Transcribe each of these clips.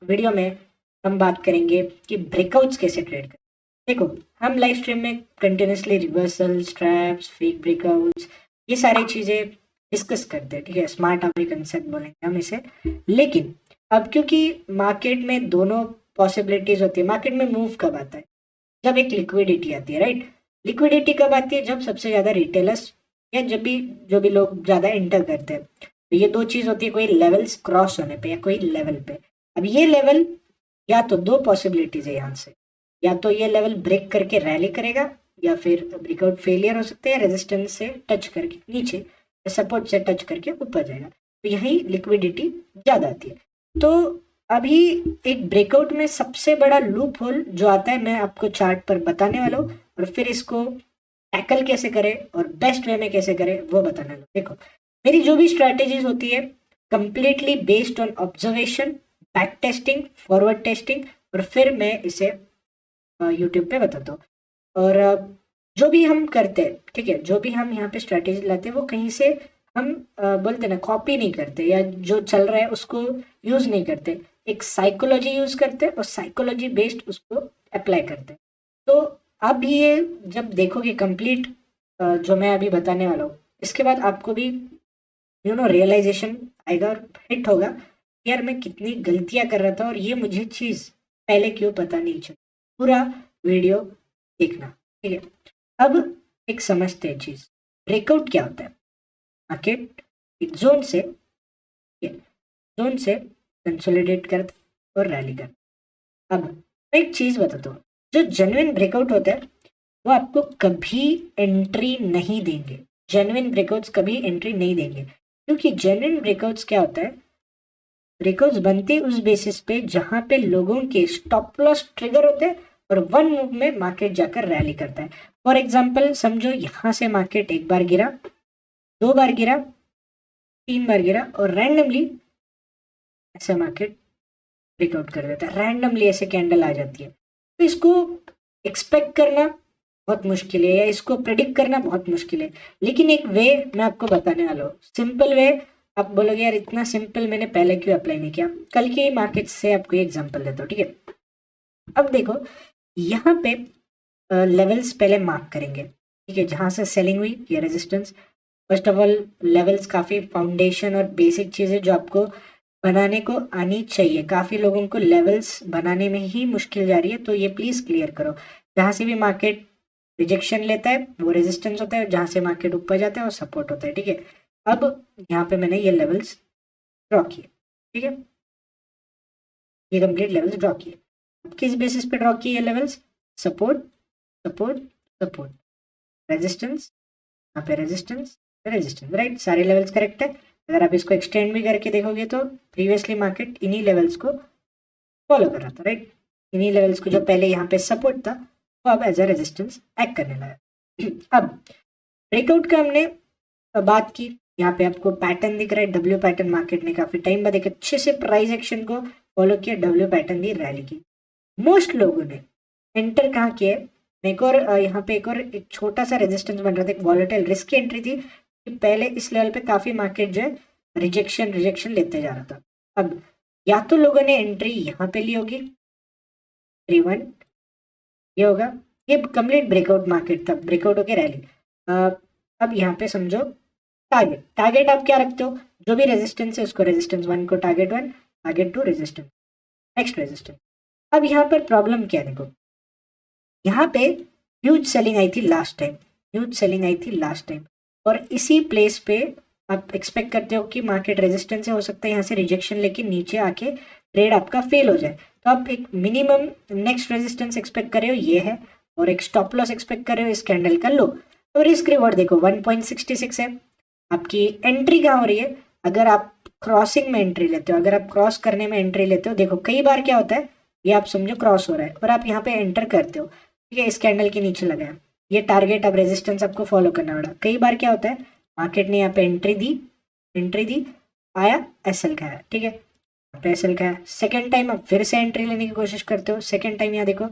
Video में हम बात करेंगे कि ब्रेकआउट्स कैसे ट्रेड करें। देखो, हम लाइव स्ट्रीम में continuously reversal, straps, fake breakouts, ये सारी चीज़ें डिस्कस करते हैं, ठीक है। स्मार्ट आवर कंसेप्ट बोलेंगे हम इसे। लेकिन अब क्योंकि मार्केट में दोनों पॉसिबिलिटीज होती है, मार्केट में मूव कब आता है? जब एक लिक्विडिटी आती है, राइट। लिक्विडिटी कब आती है? जब सबसे ज़्यादा रिटेलर्स या जब भी जो भी लोग ज़्यादा एंटर करते हैं। तो ये दो चीज़ होती है, कोई लेवल्स क्रॉस होने पे या कोई लेवल पे। अब ये लेवल, या तो दो पॉसिबिलिटीज है यहाँ से, या तो ये लेवल ब्रेक करके रैली करेगा, या फिर ब्रेकआउट फेलियर हो सकते हैं, रेजिस्टेंस से टच करके नीचे या सपोर्ट से टच करके ऊपर जाएगा। तो यही लिक्विडिटी ज़्यादा आती है। तो अभी एक ब्रेकआउट में सबसे बड़ा लूप होल जो आता है, मैं आपको चार्ट पर बताने वाला हूँ, और फिर इसको टैकल कैसे करें और बेस्ट वे में कैसे करें वो बताने वाला हूँ। देखो, मेरी जो भी स्ट्रैटेजीज होती है completely based on observation, back testing, forward testing, और फिर मैं इसे यूट्यूब पे बताता हूँ। और जो भी हम करते हैं, ठीक है, जो भी हम यहाँ पे स्ट्रैटेजी लाते हैं वो कहीं से हम बोलते ना कॉपी नहीं करते, या जो चल रहा है उसको यूज नहीं करते। एक साइकोलॉजी यूज करते हैं और साइकोलॉजी बेस्ड उसको अप्लाई करते हैं। तो अब ये जब देखोगे कंप्लीट जो मैं अभी बताने वाला हूँ, इसके बाद आपको भी रियलाइजेशन आएगा और हिट होगा, यार मैं कितनी गलतियां कर रहा था और ये मुझे चीज पहले क्यों पता नहीं चली। पूरा वीडियो देखना, ठीक है। अब एक समझते हैं चीज, ब्रेकआउट क्या होता है। मार्केट एक जोन से कंसोलिडेट करता और रैली करता। अब मैं एक चीज बताता हूँ, जो जेन्युइन ब्रेकआउट होता है वो आपको कभी एंट्री नहीं देंगे। जेन्युइन ब्रेकआउट्स कभी एंट्री नहीं देंगे, क्योंकि जेन्युइन ब्रेकआउट्स क्या होता है, ब्रेकआउट्स बनते उस बेसिस पे जहां पे लोगों के स्टॉप लॉस ट्रिगर होते हैं और वन मूव में मार्केट जाकर रैली करता है। फॉर एग्जांपल समझो, यहां से मार्केट एक बार गिरा, दो बार गिरा, तीन बार गिरा, और रैंडमली ऐसा मार्केट ब्रेकआउट कर देता है। रैंडमली ऐसे कैंडल आ जाती है। तो इसको एक्सपेक्ट करना बहुत मुश्किल है, या इसको प्रेडिक्ट करना बहुत मुश्किल है। लेकिन एक वे मैं आपको बताने वाला हूँ, सिंपल वे। आप बोलोगे यार इतना सिंपल मैंने पहले क्यों अप्लाई नहीं किया। कल के मार्केट से आपको एग्जांपल देता हूँ, ठीक है। अब देखो, यहाँ पे लेवल्स पहले मार्क करेंगे, ठीक है, जहां से सेलिंग हुई, ये resistance. First of all levels काफी फाउंडेशन और बेसिक चीजें जो आपको बनाने को आनी चाहिए। काफी लोगों को लेवल्स बनाने में ही मुश्किल जा रही है, तो ये प्लीज क्लियर करो। जहां से भी मार्केट रिजेक्शन लेता है वो रेजिस्टेंस होता है, जहां से मार्केट ऊपर जाता है वो सपोर्ट होता है, ठीक है। अब यहाँ पे मैंने ये लेवल्स ड्रॉ किए, ठीक है, ये कंप्लीट लेवल्स ड्रॉ किए। किस बेसिस पे ड्रॉ किए ये levels? Support, support, support, resistance, यहाँ पे रेजिस्टेंस, रेजिस्टेंस, राइट। सारे लेवल्स करेक्ट है। अगर आप इसको एक्सटेंड भी करके देखोगे तो प्रीवियसली मार्केट इन्हीं लेवल्स को फॉलो कर रहा था, राइट। इन्हीं लेवल्स को जो पहले यहाँ पे सपोर्ट था वो अब एज अ रेजिस्टेंस एक्ट करने लगा। अब ब्रेकआउट का हमने बात की, यहाँ पे आपको पैटर्न दिख रहा है, डब्ल्यू पैटर्न। मार्केट ने काफी टाइम बाद एक अच्छे से प्राइस एक्शन को फॉलो किया, डब्ल्यू पैटर्न दी, रैली की। मोस्ट लोगों ने एंटर कहाँ किया है, एक और यहाँ पे एक छोटा सा रेजिस्टेंस बन रहा था, एक वॉलेटाइल रिस्क की एंट्री थी कि पहले इस लेवल पे काफी मार्केट जो है रिजेक्शन लेते जा रहा था। अब या तो लोगों ने एंट्री यहाँ पे ली होगी, 3-1, ये होगा, ये कंप्लीट ब्रेकआउट मार्केट था, ब्रेकआउट होके रैली। अब यहाँ पे समझो टारगेट आप क्या रखते हो, जो भी रेजिस्टेंस है उसको रेजिस्टेंस 1 को target 1, target 2 resistance, next resistance. अब यहाँ पर प्रॉब्लम क्या है, देखो यहाँ पे ह्यूज सेलिंग आई थी लास्ट टाइम, और इसी प्लेस पे आप एक्सपेक्ट करते हो कि मार्केट रेजिस्टेंस हो सकता है यहाँ से रिजेक्शन लेके नीचे आके ट्रेड आपका फेल हो जाए। तो आप एक मिनिमम नेक्स्ट रेजिस्टेंस एक्सपेक्ट कर रहे हो, ये है, और एक स्टॉप लॉस एक्सपेक्ट कर रहे हो इस कैंडल का लो। तो रिस्क रिवॉर्ड देखो 1.66 है। आपकी एंट्री कहाँ हो रही है, अगर आप क्रॉसिंग में एंट्री लेते हो, अगर आप क्रॉस करने में एंट्री लेते हो, देखो कई बार क्या होता है, ये आप समझो क्रॉस हो रहा है और आप यहाँ पे एंटर करते हो, ठीक है, इस कैंडल के नीचे लगा है, ये टारगेट अब रेजिस्टेंस आपको फॉलो करना पड़ा। कई बार क्या होता है, मार्केट ने यहाँ पे एंट्री दी, आया एसएल खाया, ठीक है, एसएल खाया, सेकेंड टाइम आप फिर से एंट्री लेने की कोशिश करते हो, सेकेंड टाइम यहाँ देखो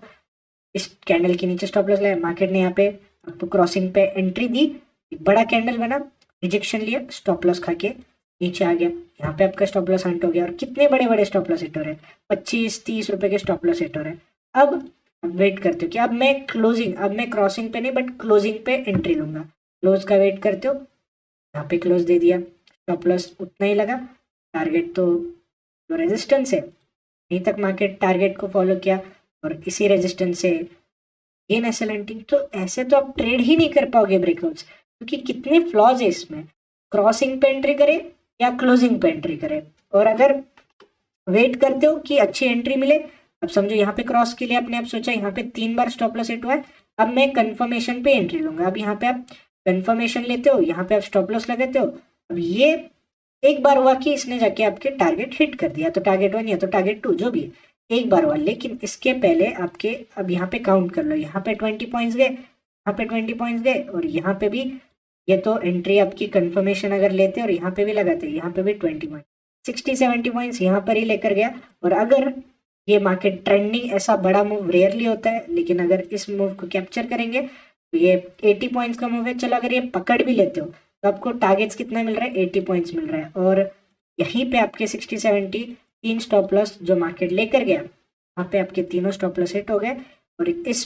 इस कैंडल के नीचे स्टॉप लॉस लगाया, मार्केट ने यहाँ पे आपको क्रॉसिंग पे एंट्री दी, एक बड़ा कैंडल बना, रिजेक्शन लिया, स्टॉप लॉस खा के नीचे आ गया, यहाँ पे आपका स्टॉप लॉस हिट हो गया। और कितने बड़े बड़े स्टॉप लॉस हिट हो रहे हैं, 25-30 रुपए के स्टॉप लॉस हिट हो रहे हैं। अब वेट करते हो कि अब मैं क्रॉसिंग पे नहीं बट क्लोजिंग पे एंट्री लूंगा। क्लोज का वेट करते हो, यहाँ पे क्लोज दे दिया, स्टॉप लॉस उतना ही लगा, टारगेट तो जो रेजिस्टेंस है यहीं तक मार्केट टारगेट को फॉलो किया और इसी रेजिस्टेंस से गेन एसएलएनटी। तो ऐसे तो आप ट्रेड ही नहीं कर पाओगे ब्रेकआउट्स, क्योंकि कितने फ्लॉज है इसमें, क्रॉसिंग पे एंट्री करे या क्लोजिंग पे एंट्री करे। और अगर वेट करते हो कि अच्छी एंट्री मिले, अब समझो यहाँ पे क्रॉस के लिए आपने आप सोचा यहाँ पे 3 बार स्टॉप लॉस हिट हुआ है, अब मैं कंफर्मेशन पे एंट्री लूंगा। अब यहाँ पे आप कंफर्मेशन लेते हो, यहाँ पे आप स्टॉप लॉस लगाते हो। अब ये एक बार हुआ कि इसने जाके आपके टारगेट हिट कर दिया, तो टारगेट 1 या तो टारगेट 2 जो भी है, एक बार हुआ। लेकिन इसके पहले आपके अब यहाँ पे काउंट कर लो, यहाँ पे 20 पॉइंट्स गए, यहाँ पे 20 पॉइंट्स गए, और यहाँ पे भी ये तो एंट्री आपकी कंफर्मेशन अगर लेते और यहाँ पे भी लगाते, यहाँ पे भी 20 पॉइंट, 60-70 पॉइंट्स यहाँ पर ही लेकर गया। और अगर ये मार्केट ट्रेंडिंग ऐसा बड़ा मूव रेयरली होता है, लेकिन अगर इस मूव को कैप्चर करेंगे तो ये 80 पॉइंट्स का मूव है। चलो अगर ये पकड़ भी लेते हो तो आपको टारगेट्स कितना मिल रहा है, 80 पॉइंट्स मिल रहा है। और यहीं पे आपके 60-70 तीन स्टॉप लॉस जो मार्केट लेकर गया, वहाँ पे आपके तीनों स्टॉप लॉस हिट हो गए और इस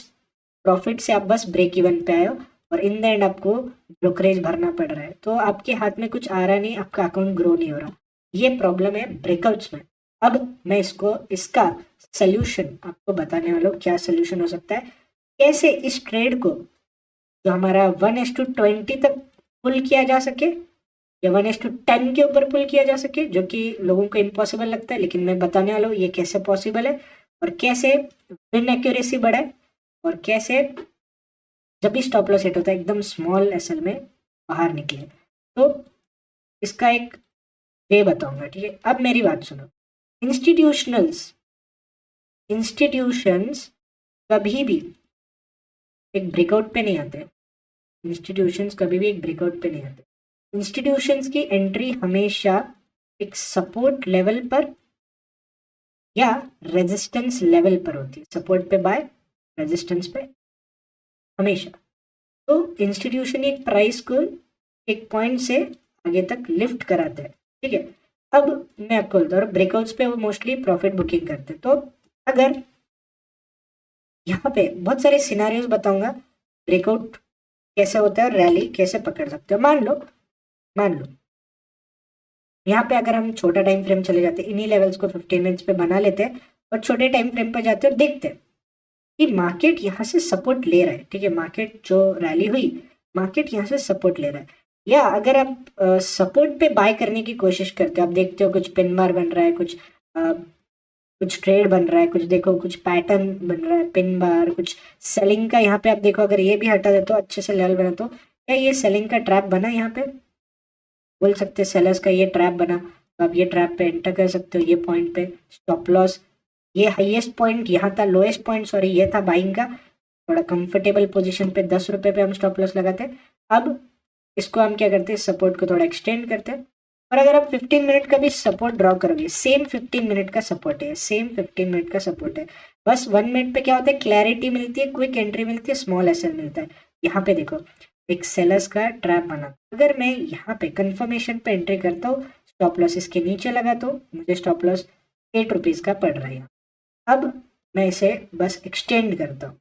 प्रॉफिट से आप बस ब्रेक इवन पे आए हो और इन द एंड आपको ब्रोकरेज भरना पड़ रहा है। तो आपके हाथ में कुछ आ रहा नहीं, आपका अकाउंट ग्रो नहीं हो रहा। ये प्रॉब्लम है ब्रेकआउट्स में। अब मैं इसका सोल्यूशन आपको बताने वाला हूँ, क्या सोल्यूशन हो सकता है, कैसे इस ट्रेड को जो हमारा 1:20 तक पुल किया जा सके या 1:10 के ऊपर पुल किया जा सके, जो कि लोगों को इम्पॉसिबल लगता है, लेकिन मैं बताने वाला हूँ ये कैसे पॉसिबल है और कैसे विन एक्यूरेसी बढ़ाए और कैसे जब भी स्टॉप लॉस हिट होता है एकदम स्मॉल एसएल में बाहर निकले। तो इसका एक वे बताऊंगा, ठीक है। अब मेरी बात सुनो, इंस्टीट्यूशंस कभी भी एक ब्रेकआउट पे नहीं आते। इंस्टीट्यूशंस कभी भी एक ब्रेकआउट पे नहीं आते। इंस्टीट्यूशंस की एंट्री हमेशा एक सपोर्ट लेवल पर या रेजिस्टेंस लेवल पर होती है। सपोर्ट पे बाय, रेजिस्टेंस पे हमेशा। तो इंस्टीट्यूशन एक प्राइस को एक पॉइंट से आगे तक लिफ्ट कराता है, ठीक है। अब मैं आपको बोलता हूँ ब्रेकआउट्स पे वो मोस्टली प्रॉफिट बुकिंग करते हैं। तो अगर यहाँ पे बहुत सारे सिनारियोज बताऊंगा ब्रेकआउट कैसे होता है और रैली कैसे पकड़ सकते हो। मान लो यहाँ पे अगर हम छोटा टाइम फ्रेम चले जाते, इन्हीं लेवल्स को 15 मिनट्स पे बना लेते हैं और छोटे टाइम फ्रेम पे जाते और देखते हैं कि मार्केट यहाँ से सपोर्ट ले रहा है, ठीक है। मार्केट जो रैली हुई, मार्केट यहाँ से सपोर्ट ले रहा है। या अगर आप सपोर्ट पे बाय करने की कोशिश करते हो, आप देखते हो कुछ पिन बार बन रहा है, कुछ ट्रेड बन रहा है, कुछ देखो कुछ पैटर्न बन रहा है, पिन बार, कुछ सेलिंग का। यहाँ पे आप देखो अगर ये भी हटा दे तो अच्छे से लेवल बना, तो क्या ये सेलिंग का ट्रैप बना, यहाँ पे बोल सकते हैं सेलर्स का ये ट्रैप बना। तो आप ये ट्रैप पे एंटर कर सकते हो। ये पॉइंट पे स्टॉप लॉस, ये हाईएस्ट पॉइंट यहाँ था, लोएस्ट पॉइंट सॉरी ये था बाइंग का, थोड़ा कंफर्टेबल पोजीशन पे 10 रुपए पे हम स्टॉप लॉस लगाते हैं। अब इसको हम क्या करते हैं, सपोर्ट को थोड़ा एक्सटेंड करते हैं। और अगर आप 15 मिनट का भी सपोर्ट ड्रॉ करोगे, सेम 15 मिनट का सपोर्ट है, सेम 15 मिनट का सपोर्ट है। बस 1 मिनट पे क्या होता है, क्लैरिटी मिलती है, क्विक एंट्री मिलती है, स्मॉल एसएल मिलता है। यहाँ पे देखो एक सेलर्स का ट्रैप बना। अगर मैं यहाँ पे कंफर्मेशन पे एंट्री करता हूँ, स्टॉप लॉस इसके नीचे लगा तो मुझे स्टॉप लॉस 8 रुपीज़ का पड़ रहा है। अब मैं इसे बस एक्सटेंड करता हूँ,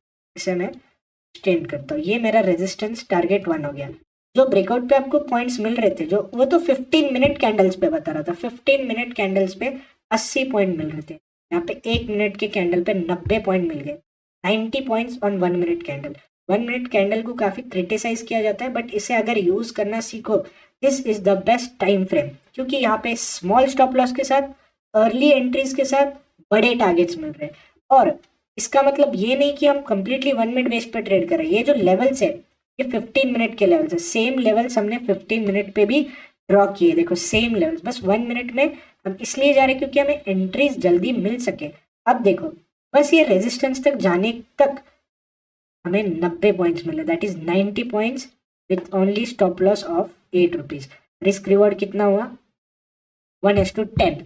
ये मेरा रेजिस्टेंस टारगेट 1 हो गया। जो ब्रेकआउट पे आपको पॉइंट्स मिल रहे थे, जो वो तो 15 मिनट कैंडल्स पे बता रहा था, 15 मिनट कैंडल्स पे 80 पॉइंट मिल रहे थे। यहाँ पे 1 मिनट के कैंडल पे 90 पॉइंट मिल गए, 90 points on 1 minute candle. 1 minute candle को काफी क्रिटिसाइज किया जाता है, बट इसे अगर यूज करना सीखो, this is the best time frame, क्योंकि यहाँ पे स्मॉल स्टॉप लॉस के साथ, अर्ली एंट्रीज के साथ बड़े टारगेट्स मिल रहे हैं। और इसका मतलब ये नहीं कि हम कंप्लीटली 1 मिनट बेस पे ट्रेड कर रहे हैं। ये जो लेवल्स है ये 15 मिनट के लेवल्स है, सेम लेवल्स हमने 15 मिनट पे भी ड्रॉ किए, देखो सेम लेवल्स। बस 1 मिनट में हम इसलिए जा रहे हैं क्योंकि हमें एंट्रीज जल्दी मिल सके। अब देखो बस ये रेजिस्टेंस तक जाने तक हमें 90 पॉइंट्स मिले, that is 90 points with only stop loss of 8 rupees. Risk reward कितना हुआ, 1:10।